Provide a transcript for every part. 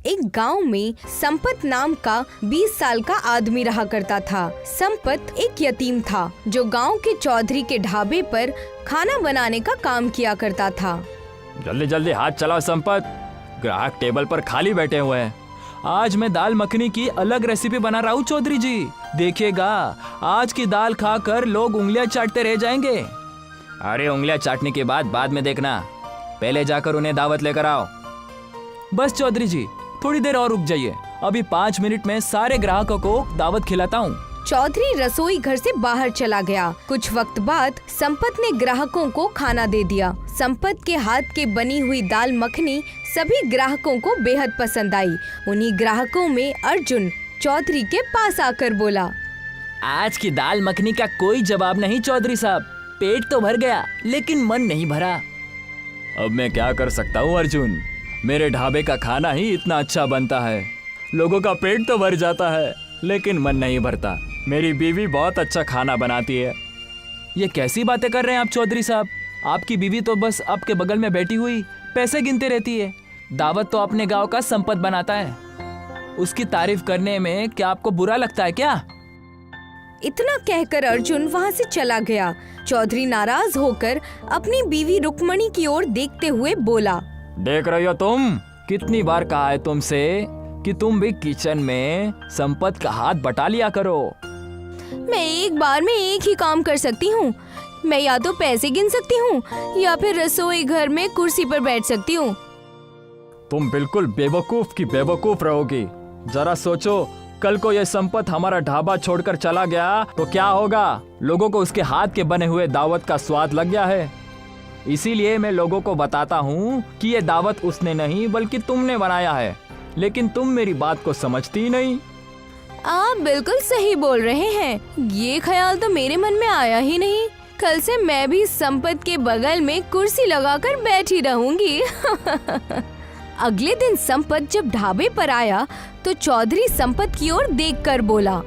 एक गांव में संपत नाम का 20 साल का आदमी रहा करता था। संपत एक यतीम था जो गांव के चौधरी के ढाबे पर खाना बनाने का काम किया करता था। जल्दी जल्दी हाथ चलाओ संपत, ग्राहक टेबल पर खाली बैठे हुए हैं। आज मैं दाल मखनी की अलग रेसिपी बना रहा हूँ चौधरी जी, देखिएगा आज की दाल खाकर लोग उंगलियां चाटते रह जाएंगे। अरे उंगलियां चाटने के बाद में देखना, पहले जाकर उन्हें दावत लेकर आओ। बस चौधरी जी थोड़ी देर और रुक जाइए, अभी 5 मिनट में सारे ग्राहकों को दावत खिलाता हूँ। चौधरी रसोई घर से बाहर चला गया। कुछ वक्त बाद संपत ने ग्राहकों को खाना दे दिया। संपत के हाथ के बनी हुई दाल मखनी सभी ग्राहकों को बेहद पसंद आई। उन्हीं ग्राहकों में अर्जुन चौधरी के पास आकर बोला, आज की दाल मखनी का कोई जवाब नहीं चौधरी साहब, पेट तो भर गया लेकिन मन नहीं भरा। अब मैं क्या कर सकता हूँ अर्जुन, मेरे ढाबे का खाना ही इतना अच्छा बनता है, लोगों का पेट तो भर जाता है लेकिन मन नहीं भरता। मेरी बीवी बहुत अच्छा खाना बनाती है। ये कैसी बातें कर रहे हैं आप चौधरी साहब, आपकी बीवी तो बस आपके बगल में बैठी हुई पैसे गिनते रहती है। दावत तो अपने गांव का संपत बनाता है, उसकी तारीफ करने में क्या आपको बुरा लगता है क्या? इतना कहकर अर्जुन वहाँ से चला गया। चौधरी नाराज होकर अपनी बीवी रुक्मणी की ओर देखते हुए बोला, देख रही हो तुम, कितनी बार कहा है तुमसे कि तुम भी किचन में संपत का हाथ बटा लिया करो। मैं एक बार में एक ही काम कर सकती हूँ। मैं या तो पैसे गिन सकती हूँ या फिर रसोई घर में कुर्सी पर बैठ सकती हूँ। तुम बिल्कुल बेवकूफ की बेवकूफ रहोगी। जरा सोचो, कल को ये संपत हमारा ढाबा छोड़कर चला गया तो क्या होगा? लोगों को उसके हाथ के बने हुए दावत का स्वाद लग गया है। इसीलिए मैं लोगों को बताता हूँ कि ये दावत उसने नहीं बल्कि तुमने बनाया है, लेकिन तुम मेरी बात को समझती ही नहीं। आप बिल्कुल सही बोल रहे हैं, ये ख्याल तो मेरे मन में आया ही नहीं। कल से मैं भी संपत के बगल में कुर्सी लगाकर बैठी रहूंगी। अगले दिन संपत जब ढाबे पर आया तो चौधरी संपत की ओर देखकर बोला,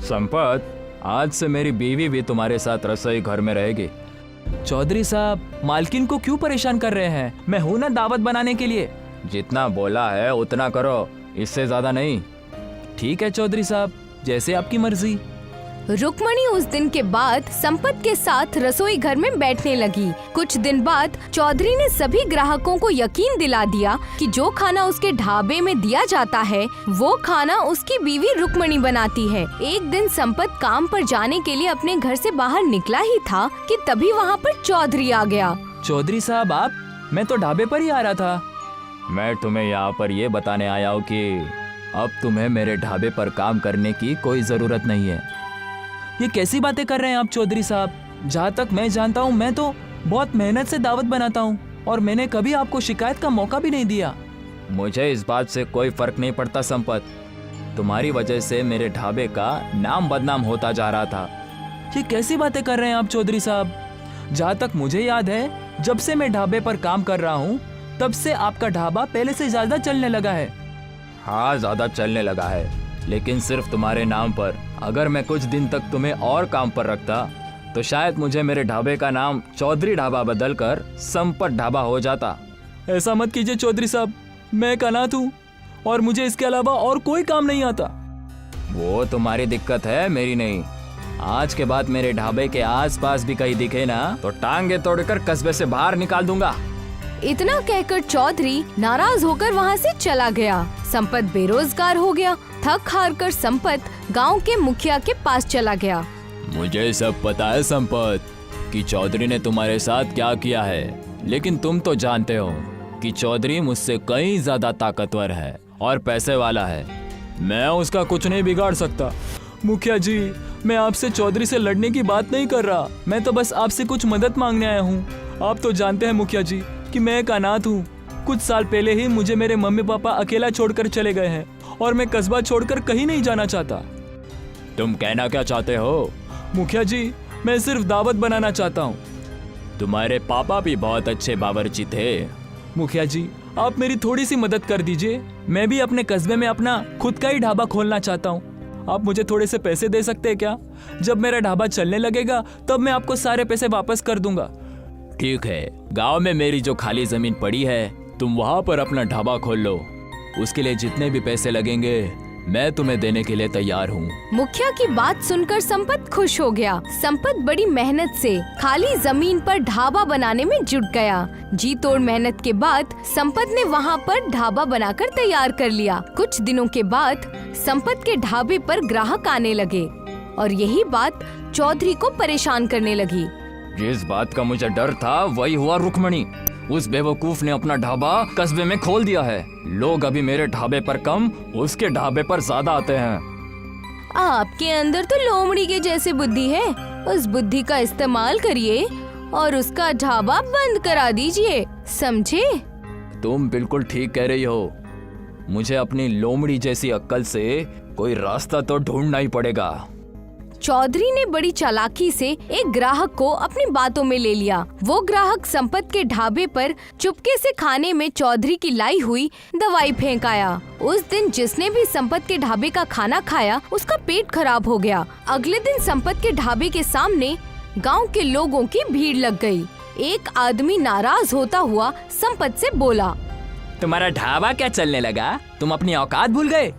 संपत, आज से मेरी बीवी भी तुम्हारे साथ रसोई घर में रहेगी। चौधरी साहब, मालकिन को क्यों परेशान कर रहे हैं? मैं हूँ ना दावत बनाने के लिए। जितना बोला है उतना करो, इससे ज्यादा नहीं। ठीक है चौधरी साहब, जैसे आपकी मर्जी। रुक्मणी उस दिन के बाद संपत के साथ रसोई घर में बैठने लगी। कुछ दिन बाद चौधरी ने सभी ग्राहकों को यकीन दिला दिया कि जो खाना उसके ढाबे में दिया जाता है वो खाना उसकी बीवी रुक्मणी बनाती है। एक दिन संपत काम पर जाने के लिए अपने घर से बाहर निकला ही था कि तभी वहाँ पर चौधरी आ गया। चौधरी साहब आप? मैं तो ढाबे पर ही आ रहा था। मैं तुम्हें यहाँ पर ये बताने आया हूँ कि अब तुम्हें मेरे ढाबे पर काम करने की कोई जरूरत नहीं है। ये कैसी बातें कर रहे हैं आप चौधरी साहब? जहाँ तक मैं जानता हूँ मैं तो बहुत मेहनत से दावत बनाता हूँ और मैंने कभी आपको शिकायत का मौका भी नहीं दिया। मुझे इस बात से कोई फर्क नहीं पड़ता संपत, तुम्हारी वजह से मेरे ढाबे का नाम बदनाम होता जा रहा था। ये कैसी बातें कर रहे हैं आप चौधरी साहब? जहाँ तक मुझे याद है, जब से मैं ढाबे पर काम कर रहा हूँ तब से आपका ढाबा पहले से ज्यादा चलने लगा है। हाँ, ज्यादा चलने लगा है, लेकिन सिर्फ तुम्हारे नाम पर। अगर मैं कुछ दिन तक तुम्हें और काम पर रखता तो शायद मुझे मेरे ढाबे का नाम चौधरी ढाबा बदलकर संपत ढाबा हो जाता। ऐसा मत कीजिए चौधरी साहब, मैं एक अनाथ हूँ और मुझे इसके अलावा और कोई काम नहीं आता। वो तुम्हारी दिक्कत है, मेरी नहीं। आज के बाद मेरे ढाबे के आसपास भी कहीं दिखे ना तो टांगे तोड़कर कस्बे से बाहर निकाल दूंगा। इतना कहकर चौधरी नाराज होकर वहाँ से चला गया। संपत बेरोजगार हो गया। थक हार कर संपत गांव के मुखिया के पास चला गया। मुझे सब पता है संपत कि चौधरी ने तुम्हारे साथ क्या किया है, लेकिन तुम तो जानते हो कि चौधरी मुझसे कहीं ज्यादा ताकतवर है और पैसे वाला है। मैं उसका कुछ नहीं बिगाड़ सकता। मुखिया जी, मैं आपसे चौधरी से लड़ने की बात नहीं कर रहा, मैं तो बस आपसे कुछ मदद मांगने आया हूँ। आप तो जानते हैं मुखिया जी कि मैं एक अनाथ हूँ। कुछ साल पहले ही मुझे मेरे मम्मी पापा अकेला छोड़कर चले गए हैं और मैं कस्बा छोड़कर कहीं नहीं जाना चाहता। तुम कहना क्या चाहते हो? मुखिया जी, मैं सिर्फ दावत बनाना चाहता हूँ। तुम्हारे पापा भी बहुत अच्छे बावर्ची थे। मुखिया जी, आप मेरी थोड़ी सी मदद कर दीजिए। मैं भी अपने कस्बे में अपना खुद का ही ढाबा खोलना चाहता हूँ। आप मुझे थोड़े से पैसे दे सकते हैं क्या? जब मेरा ढाबा चलने लगेगा तब मैं आपको सारे पैसे वापस कर दूंगा। ठीक है, गांव में मेरी जो खाली जमीन पड़ी है तुम वहां पर अपना ढाबा खोल लो। उसके लिए जितने भी पैसे लगेंगे मैं तुम्हें देने के लिए तैयार हूँ। मुखिया की बात सुनकर संपत खुश हो गया। संपत बड़ी मेहनत से खाली जमीन पर ढाबा बनाने में जुट गया। जी तोड़ मेहनत के बाद संपत ने वहाँ पर ढाबा बनाकर तैयार कर लिया। कुछ दिनों के बाद संपत के ढाबे पर ग्राहक आने लगे और यही बात चौधरी को परेशान करने लगी। जिस बात का मुझे डर था वही हुआ रुक्मणी। उस बेवकूफ ने अपना ढाबा कस्बे में खोल दिया है। लोग अभी मेरे ढाबे पर कम, उसके ढाबे पर ज्यादा आते हैं। आपके अंदर तो लोमड़ी के जैसे बुद्धि है। उस बुद्धि का इस्तेमाल करिए और उसका ढाबा बंद करा दीजिए, समझे? तुम बिल्कुल ठीक कह रही हो। मुझे अपनी लोमड़ी जैसी अक्ल से कोई रास्ता तो ढूंढना ही पड़ेगा। चौधरी ने बड़ी चालाकी से एक ग्राहक को अपनी बातों में ले लिया। वो ग्राहक संपत के ढाबे पर चुपके से खाने में चौधरी की लाई हुई दवाई फेंक आया। उस दिन जिसने भी संपत के ढाबे का खाना खाया उसका पेट खराब हो गया। अगले दिन संपत के ढाबे के सामने गांव के लोगों की भीड़ लग गई। एक आदमी नाराज होता हुआ संपत से बोला, तुम्हारा ढाबा क्या चलने लगा? तुम अपनी औकात भूल गए?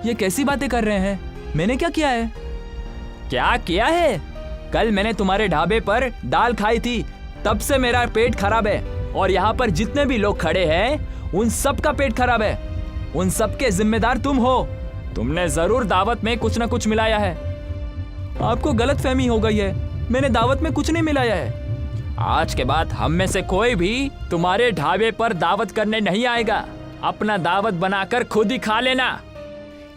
ये कैसी बातें कर रहे हैं? मैंने क्या किया है? क्या किया है? कल मैंने तुम्हारे ढाबे पर दाल खाई थी, तब से मेरा पेट खराब है और यहाँ पर जितने भी लोग खड़े हैं उन सब का पेट खराब है। उन सब के जिम्मेदार तुम हो। तुमने जरूर दावत में कुछ न कुछ मिलाया है। आपको गलतफहमी हो गई है। मैंने दावत में कुछ नहीं मिलाया है। आज के बाद हम में से कोई भी तुम्हारे ढाबे पर दावत करने नहीं आएगा। अपना दावत बनाकर खुद ही खा लेना।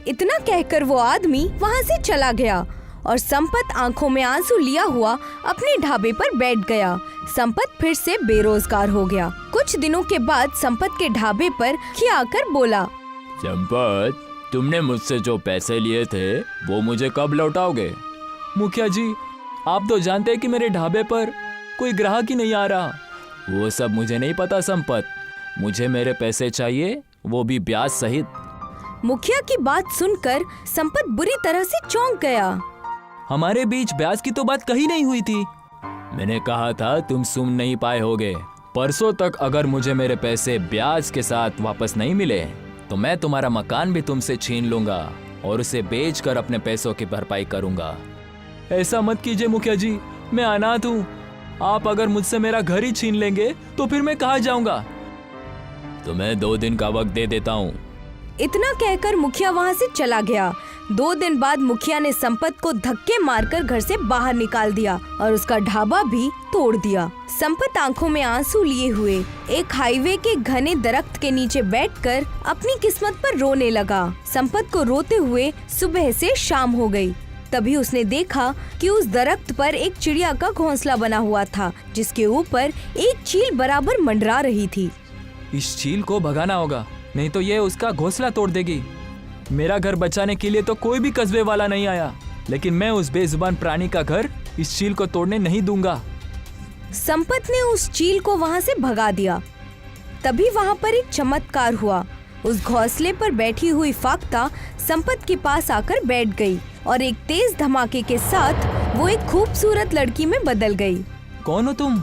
इतना कहकर वो आदमी वहाँ से चला गया और संपत आंखों में आंसू लिया हुआ अपने ढाबे पर बैठ गया। संपत फिर से बेरोजगार हो गया। कुछ दिनों के बाद संपत के ढाबे पर मुखिया आकर बोला, संपत, तुमने मुझसे जो पैसे लिए थे वो मुझे कब लौटाओगे? मुखिया जी, आप तो जानते हैं कि मेरे ढाबे पर कोई ग्राहक ही नहीं आ रहा। वो सब मुझे नहीं पता संपत। मुझे मेरे पैसे चाहिए, वो भी ब्याज सहित। मुखिया की बात सुनकर संपत बुरी तरह से चौंक गया। हमारे बीच ब्याज की तो बात कहीं नहीं हुई थी। मैंने कहा था तुम सुन नहीं पाए होगे। परसों तक अगर मुझे मेरे पैसे ब्याज के साथ वापस नहीं मिले तो मैं तुम्हारा मकान भी तुमसे छीन लूंगा और उसे बेचकर अपने पैसों की भरपाई करूंगा। ऐसा मत कीजिए मुखिया जी, मैं अनाथ हूँ। आप अगर मुझसे मेरा घर ही छीन लेंगे तो फिर मैं कहाँ जाऊंगा? तुम्हें 2 दिन का वक्त दे देता हूँ। इतना कहकर मुखिया वहाँ से चला गया। 2 दिन बाद मुखिया ने संपत को धक्के मारकर घर से बाहर निकाल दिया और उसका ढाबा भी तोड़ दिया। संपत आंखों में आंसू लिए हुए एक हाईवे के घने दरख्त के नीचे बैठकर अपनी किस्मत पर रोने लगा। संपत को रोते हुए सुबह से शाम हो गई। तभी उसने देखा कि उस दरख्त पर एक चिड़िया का घोंसला बना हुआ था, जिसके ऊपर एक चील बराबर मंडरा रही थी। इस चील को भगाना होगा, नहीं तो ये उसका घोंसला तोड़ देगी। मेरा घर बचाने के लिए तो कोई भी कस्बे वाला नहीं आया, लेकिन मैं उस बेजुबान प्राणी का घर इस चील को तोड़ने नहीं दूंगा। संपत ने उस चील को वहाँ से भगा दिया। तभी वहाँ पर एक चमत्कार हुआ। उस घोंसले पर बैठी हुई फाख्ता संपत के पास आकर बैठ गई और एक तेज धमाके के साथ वो एक खूबसूरत लड़की में बदल गई। कौन हो तुम?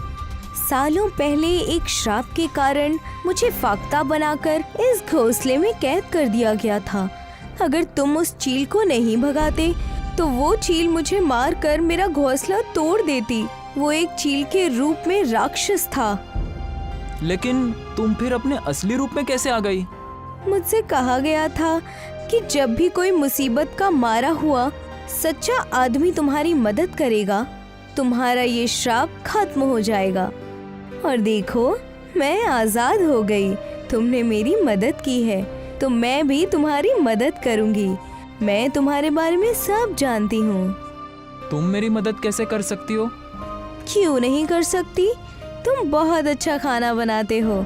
सालों पहले एक श्राप के कारण मुझे फाख्ता बनाकर इस घोंसले में कैद कर दिया गया था। अगर तुम उस चील को नहीं भगाते तो वो चील मुझे मारकर मेरा घोंसला तोड़ देती। वो एक चील के रूप में राक्षस था। लेकिन तुम फिर अपने असली रूप में कैसे आ गई? मुझसे कहा गया था कि जब भी कोई मुसीबत का मारा हुआ सच्चा आदमी तुम्हारी मदद करेगा, तुम्हारा ये श्राप खत्म हो जाएगा। और देखो, मैं आजाद हो गई। तुमने मेरी मदद की है तो मैं भी तुम्हारी मदद करूंगी। मैं तुम्हारे बारे में सब जानती हूँ। तुम मेरी मदद कैसे कर सकती हो? क्यों नहीं कर सकती? तुम बहुत अच्छा खाना बनाते हो,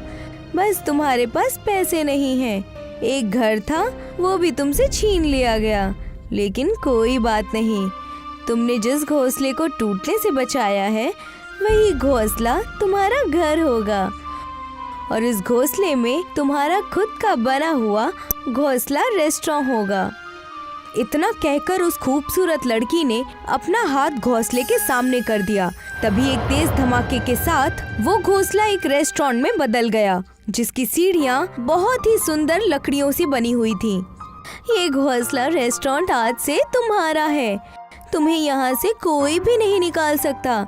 बस तुम्हारे पास पैसे नहीं हैं। एक घर था, वो भी तुमसे छीन लिया गया, लेकिन कोई बात नहीं। तुमने जिस घोंसले को टूटने से बचाया है वही घोंसला तुम्हारा घर होगा और इस घोंसले में तुम्हारा खुद का बना हुआ घोंसला रेस्टोरेंट होगा। इतना कहकर उस खूबसूरत लड़की ने अपना हाथ घोंसले के सामने कर दिया। तभी एक तेज धमाके के साथ वो घोंसला एक रेस्टोरेंट में बदल गया। जिसकी सीढ़ियाँ बहुत ही सुंदर लकड़ियों से बनी हुई थीं। ये घोंसला रेस्टोरेंट आज से तुम्हारा है। तुम्हें यहाँ से कोई भी नहीं निकाल सकता।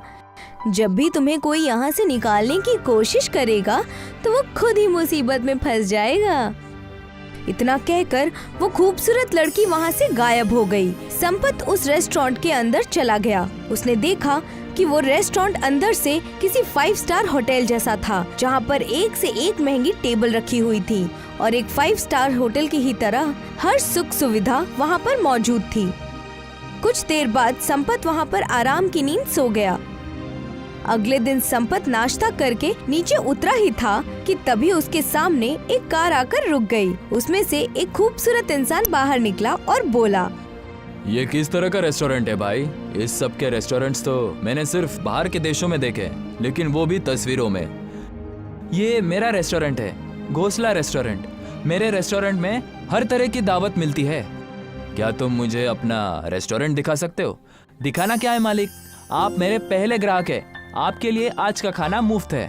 जब भी तुम्हें कोई यहाँ से निकालने की कोशिश करेगा तो वो खुद ही मुसीबत में फंस जाएगा। इतना कहकर वो खूबसूरत लड़की वहाँ से गायब हो गई। संपत उस रेस्टोरेंट के अंदर चला गया। उसने देखा कि वो रेस्टोरेंट अंदर से किसी 5 स्टार होटल जैसा था, जहाँ पर एक से एक महंगी टेबल रखी हुई थी और एक 5 स्टार होटल की ही तरह हर सुख सुविधा वहाँ पर मौजूद थी। कुछ देर बाद संपत वहाँ पर आराम की नींद सो गया। अगले दिन संपत नाश्ता करके नीचे उतरा ही था कि तभी उसके सामने एक कार आकर रुक गई। उसमें से एक खूबसूरत इंसान बाहर निकला और बोला, ये किस तरह का रेस्टोरेंट है भाई? इस सब के रेस्टोरेंट्स तो मैंने सिर्फ बाहर के देशों में देखे, लेकिन वो भी तस्वीरों में। ये मेरा रेस्टोरेंट है, घोंसला रेस्टोरेंट। मेरे रेस्टोरेंट में हर तरह की दावत मिलती है। क्या तुम मुझे अपना रेस्टोरेंट दिखा सकते हो? दिखाना क्या है मालिक, आप मेरे पहले ग्राहक हैं। आपके लिए आज का खाना मुफ्त है।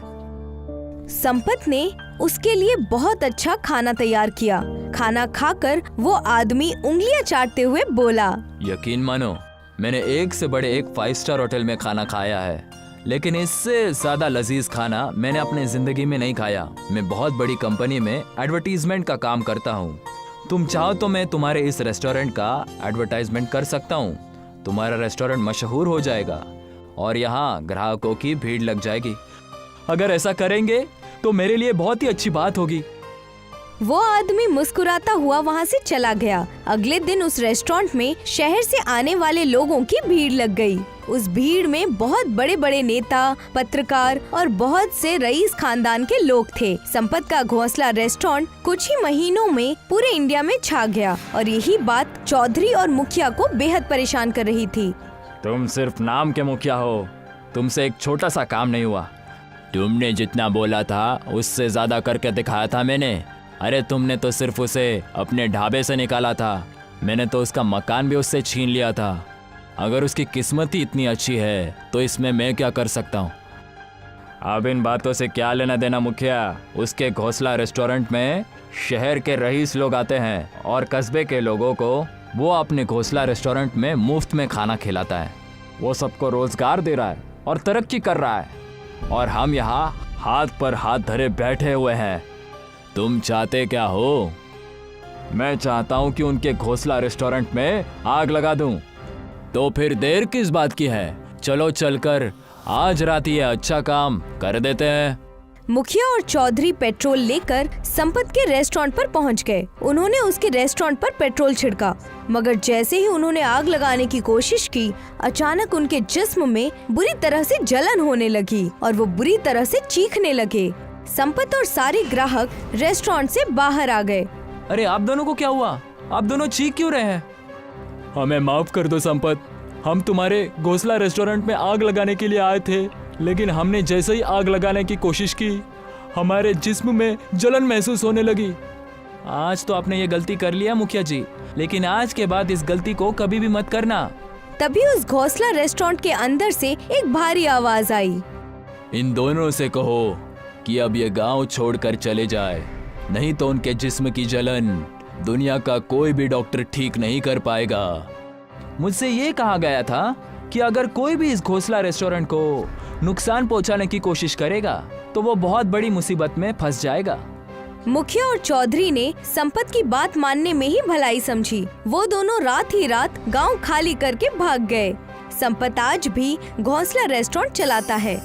संपत ने उसके लिए बहुत अच्छा खाना तैयार किया। खाना खाकर वो आदमी उंगलियां चाटते हुए बोला, यकीन मानो, मैंने एक से बड़े एक 5 स्टार होटल में खाना खाया है, लेकिन इससे ज्यादा लजीज खाना मैंने अपने जिंदगी में नहीं खाया। मैं बहुत बड़ी कंपनी में एडवर्टीजमेंट का काम करता हूँ। तुम चाहो तो मैं तुम्हारे इस रेस्टोरेंट का एडवर्टाइजमेंट कर सकता हूँ। तुम्हारा रेस्टोरेंट मशहूर हो जाएगा और यहाँ ग्राहकों की भीड़ लग जाएगी। अगर ऐसा करेंगे तो मेरे लिए बहुत ही अच्छी बात होगी। वो आदमी मुस्कुराता हुआ वहाँ से चला गया। अगले दिन उस रेस्टोरेंट में शहर से आने वाले लोगों की भीड़ लग गई। उस भीड़ में बहुत बड़े बड़े नेता, पत्रकार और बहुत से रईस खानदान के लोग थे। संपत का घोंसला रेस्टोरेंट कुछ ही महीनों में पूरे इंडिया में छा गया और यही बात चौधरी और मुखिया को बेहद परेशान कर रही थी। तुम सिर्फ नाम के मुखिया हो, तुमसे एक छोटा सा काम नहीं हुआ। तुमने जितना बोला था उससे ज्यादा करके दिखाया था मैंने। अरे तुमने तो सिर्फ उसे अपने ढाबे से निकाला था, मैंने तो उसका मकान भी उससे छीन लिया था। अगर उसकी किस्मत ही इतनी अच्छी है तो इसमें मैं क्या कर सकता हूँ? अब इन बातों से क्या लेना देना मुखिया। उसके घोंसला रेस्टोरेंट में शहर के रईस लोग आते हैं और कस्बे के लोगों को वो अपने घोंसला रेस्टोरेंट में मुफ्त में खाना खिलाता है। वो सबको रोजगार दे रहा है और तरक्की कर रहा है, और हम यहाँ हाथ पर हाथ धरे बैठे हुए हैं। तुम चाहते क्या हो? मैं चाहता हूँ कि उनके घोंसला रेस्टोरेंट में आग लगा दूं। तो फिर देर किस बात की है? चलो चलकर आज रात ये अच्छा काम कर देते हैं। मुखिया और चौधरी पेट्रोल लेकर संपत के रेस्टोरेंट पर पहुंच गए। उन्होंने उसके रेस्टोरेंट पर पेट्रोल छिड़का, मगर जैसे ही उन्होंने आग लगाने की कोशिश की, अचानक उनके जिस्म में बुरी तरह से जलन होने लगी और वो बुरी तरह से चीखने लगे। संपत और सारे ग्राहक रेस्टोरेंट से बाहर आ गए। अरे आप दोनों को क्या हुआ? आप दोनों चीख क्यों रहे हैं? हमें माफ कर दो संपत, हम तुम्हारे घोंसला रेस्टोरेंट में आग लगाने के लिए आए थे, लेकिन हमने जैसे ही आग लगाने की कोशिश की हमारे जिस्म में जलन महसूस होने लगी। आज तो आपने ये गलती कर लिया मुखिया जी, लेकिन आज के बाद इस गलती को कभी भी मत करना। तभी उस घोंसला रेस्टोरेंट के अंदर से एक भारी आवाज आई, इन दोनों से कहो कि अब ये गांव छोड़कर चले जाए, नहीं तो उनके जिस्म की जलन दुनिया का कोई भी डॉक्टर ठीक नहीं कर पाएगा। मुझसे ये कहा गया था कि अगर कोई भी इस घोंसला रेस्टोरेंट को नुकसान पहुंचाने की कोशिश करेगा तो वो बहुत बड़ी मुसीबत में फंस जाएगा। मुखिया और चौधरी ने संपत की बात मानने में ही भलाई समझी। वो दोनों रात ही रात गांव खाली करके भाग गए। संपत आज भी घोंसला रेस्टोरेंट चलाता है।